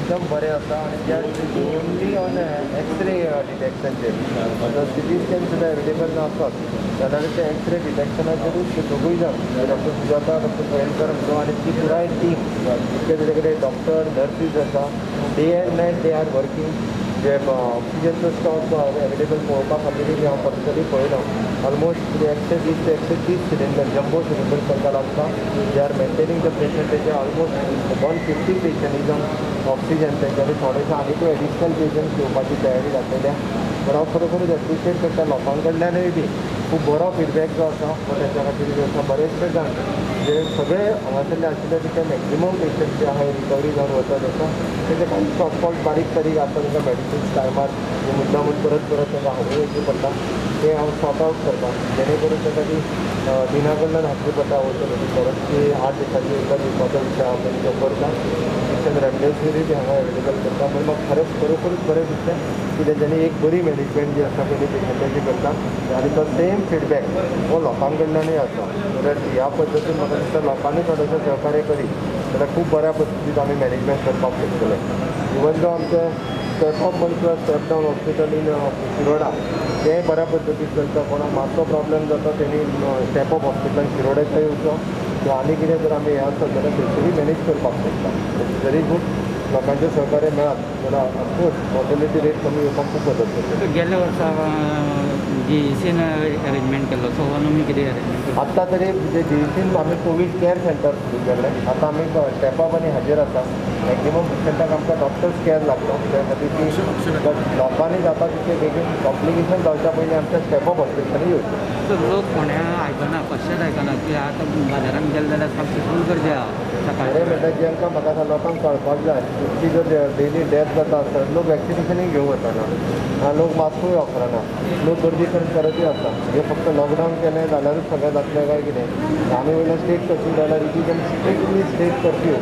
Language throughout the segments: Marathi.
एकदम बरें आसा आनी ते ओन्ली ऑन एक्सरे डिटेक्शनचेर आतां सिटी स्कॅन सुद्दां एवेलेबल नासतात जाल्यार ते एक्सरे डिटेक्शनाचेरूच ते दोगूय जाण डॉक्टर सुजाता डॉक्टर गोयनकर आनी ती पुराय टीम तेजे कडेन डॉक्टर नर्सीस आसा day and night they are working जे ऑक्सिजनचो स्टॉक एवेलेबल पळोवपा खातीर हांव पर्सनली पळयलो ऑलमोस्ट 120 ते 130 सिलिंडर जम्बो सिलिंडर तांकां लागता they are maintaining the patient तेजे almost 150 patient is on oxygen तेंच्यांनी थोडेशे आनीकूय एडिशनल पेशंट घेवपाची तयारी घातलेल्या पण हांव खरोखरूच एप्रिशिएट करता लोकां कडल्यानूय बी खूब बरो फीडबॅक जो आसा तो तेच्या खातीर जो आसा बरेचशे जाण जे सगळे हांगासरले आशिल्ले तिथे मॅक्झिमम पेशंट जे आहा रिकवरी जावन वचत आसा तेजे कांय शॉर्टफॉल्ट बारीक सारीक आसा तांकां मेडिसिन्स टायमार जे मुद्दामून परत परत तांकां हाडून वयचें पडटा ते हांव सॉर्ट आउट करता जेणे करून ताका ती दिना कडल्यान हाडची पडटा वचून परत ती 8 दिसांची एकदा दिवपाचो विशय हांव तेंचो करता पेशंट रेमडेसिवीरूय बी हांगा एवेलेबल करता पण म्हाका खरेंच खरोखरूच बरें दिसलें की तेच्यांनी एक बरी मॅनेजमेंट जी आसा पयली पेशंटाची करता आनी तो सेम फीडबॅक हो लोकां कडल्यानूय आसा जाल्यार ह्या पद्दतीन म्हाका दिसता लोकांनी थोडेंशें सहकार्य करीत जाल्यार खूब बऱ्या पद्दतीन आमी मॅनेजमेंट करपाक शकतले इवन जो आमचे स्टेप अप म्हणटा step down hospital in Shiroda तेंय बऱ्या पद्दतीन चलता कोणाक मातसो प्रॉब्लेम जाता तेणी स्टेप अप हॉस्पिटल शिरोड्याचो येवचो किंवा आनी कितें जर आमी हें आसत जाल्यार थंयसरूय मॅनेज करपाक शकता जरी खूब लोकांचें सहकार्य मेळत जाल्यार ऑफकोर्स मॉर्टेलिटी रेट कमी येवपाक खूब मदत करता गेल्या वर्सा जीईसीन अरेंजमेंट केल्लो सो आमी कितें अरेंजमेंट आत्तां तरी जे जीईसीन आमी कोवीड केअर सेंटर सुरू केल्ले आतां आमी स्टेप अप आनी हाजेर आसा मॅक्झिमम पेशंटाक आमकां डॉक्टर्स केअर लागता त्या खातीर ती लोकांनी जाता तितके बेगीन कॉम्प्लिकेशन जावच्या पयलीं आमच्या स्टेप अप हॉस्पिटलांनी येवचें सो लोक कोण्या आयकना कशेंच आयकना की आतां बाजारान गेले जाल्यार सामकी फूल गर्दी आहा सकाळी खरें म्हणटा जेंकां म्हाका आतां लोकांक कळपाक जाय इतली जर डेली डेथ जाता आसता लोक वॅक्सिनेशनूय घेवं वचना लोक मास्कूय वापरना लोक गर्दी करून करतूय आसता हे फक्त लॉकडावन केलें जाल्यारूच सगळें जातलें काय कितें आमी वयल्यान स्टेट कर्फ्यू जाल्यार it is strictly state curfew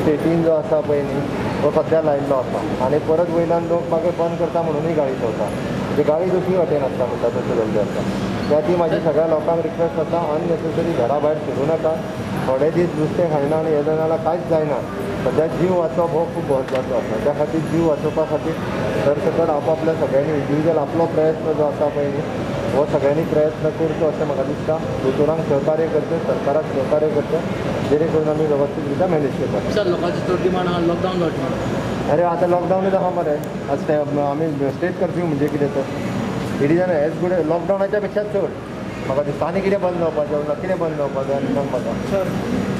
स्टेटीन जो आसा पळय न्ही तो सद्या लायिल्लो आसा आनी परत वयल्यान लोक मागीर बंद करता म्हणूनय गाडी चलता म्हणजे गाडी दुसरी वाटेन आसता म्हणटा तशें जाल्लें आसा त्या ती म्हाजी सगळ्या लोकांक रिक्वेस्ट आसा अननेसेसरी घरा भायर फिरूं नाका थोडे दीस नुस्तें खायना आनी हें जाल्यार कांयच जायना सद्या जीव वाचप हो खूब महत्वाचो आसा त्या खातीर जीव वाचोवपा खातीर सरसकट आपापल्या सगळ्यांनी इंडिविज्युअल आपलो प्रयत्न जो आसा पळय न्ही हो सगळ्यांनी प्रयत्न करचो अशें म्हाका दिसता दोतोरांक सहकार्य करचें सरकाराक सहकार्य करचें जेणे करून आमी वेवस्थीत रित्या मॅनेज करता सर लोकांची चड डिमांड आहा लॉकडावन जावचें अरे आतां लॉकडावनूच आहा मरे आमी स्टेट कर्फ्यू म्हणजे कितें तर इट इज एज गुड लॉकडावनाच्या पेक्षा चड म्हाका दिसता आनी कितें बंद जावपाचें ना कितें बंद जावपाचें आनी सांग म्हाका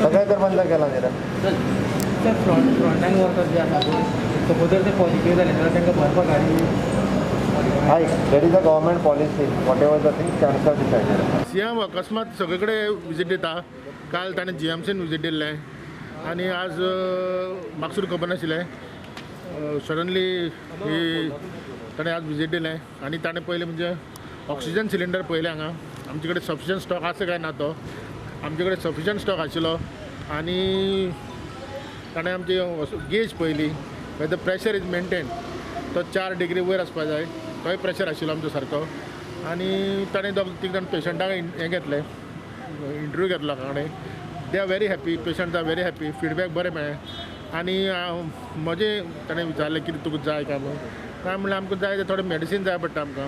सगळें तर बंद केलां न्ही रे सर फ्रंटान वर्कर जे आसा सपोज जर ते पॉझिटीव जाले जाल्यार तांकां भरपाक गाडी आयक देट is a government policy what ever the thing cancer decided CM अकस्मात सगळे कडेन विजीट दिता काल ताणें जीएमसीन विजीट दिल्लें आनी आज म्हाका सुद्दां खबर नाशिल्लें सडनली ही ताणें आज विजीट दिलें आनी ताणें पयलें म्हणजे ऑक्सिजन सिलिंडर पयलें हांगा आमचे कडेन सफिशंट स्टॉक आसा काय ना तो आमचे कडेन सफिशंट स्टॉक आशिल्लो आनी ताणें आमची गेज पयली वेदर प्रेशर इज मेंटेन तो 4 डिग्री वयर आसपाक जाय तोय प्रेशर आशिल्लो आमचो सारको आनी ताणें तीग जाण पेशंटाक हें घेतलें इंटरव्यू घेतलो लोकां कडेन they are very happy patient are very happy feedback बरें मेळ्ळें आनी म्हजें ताणें विचारलें कितें तुका जाय काय म्हणून काय म्हणल्यार आमकां जाय ते थोडें मेडिसीन जाय पडटा आमकां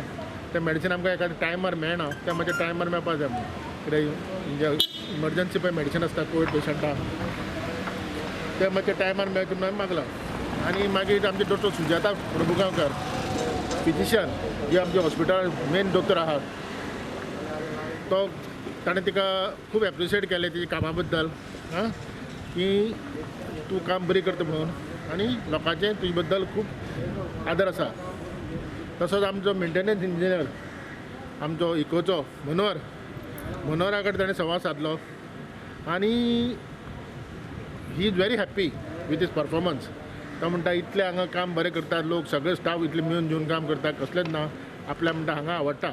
तें मेडिसीन आमकां एखाद्या टायमार मेळना तें मातशें टायमार मेळपाक जाय म्हणून कितें म्हणजे इमर्जन्सी पळय मेडिसीन आसता कोवीड पेशंटाक तें मातशें टायमार मेळचें म्हणून हांवें मागलां आनी मागीर आमचे डॉक्टर सुजाता प्रभुगांवकर फिजिशियन जे आमच्या हॉस्पिटलांत मेन दोतोर आहा तो ताणें तिका खूब एप्रिशिएट केलें तेजे कामा बद्दल की तूं काम बरी करता म्हणून आनी लोकांचें तुजे बद्दल खूब आदर आसा तसोच आमचो मेंटेनन्स इंजिनियर आमचो इकोचो मनोहरा कडेन ताणें संवाद सादलो आनी he is very happy with his performance तो म्हणटा इतलें हांगा काम बरें करतात लोक सगळे स्टाफ इतले मेळून जेवन काम करता कसलेंच ना आपल्या म्हणटा हांगा आवडटा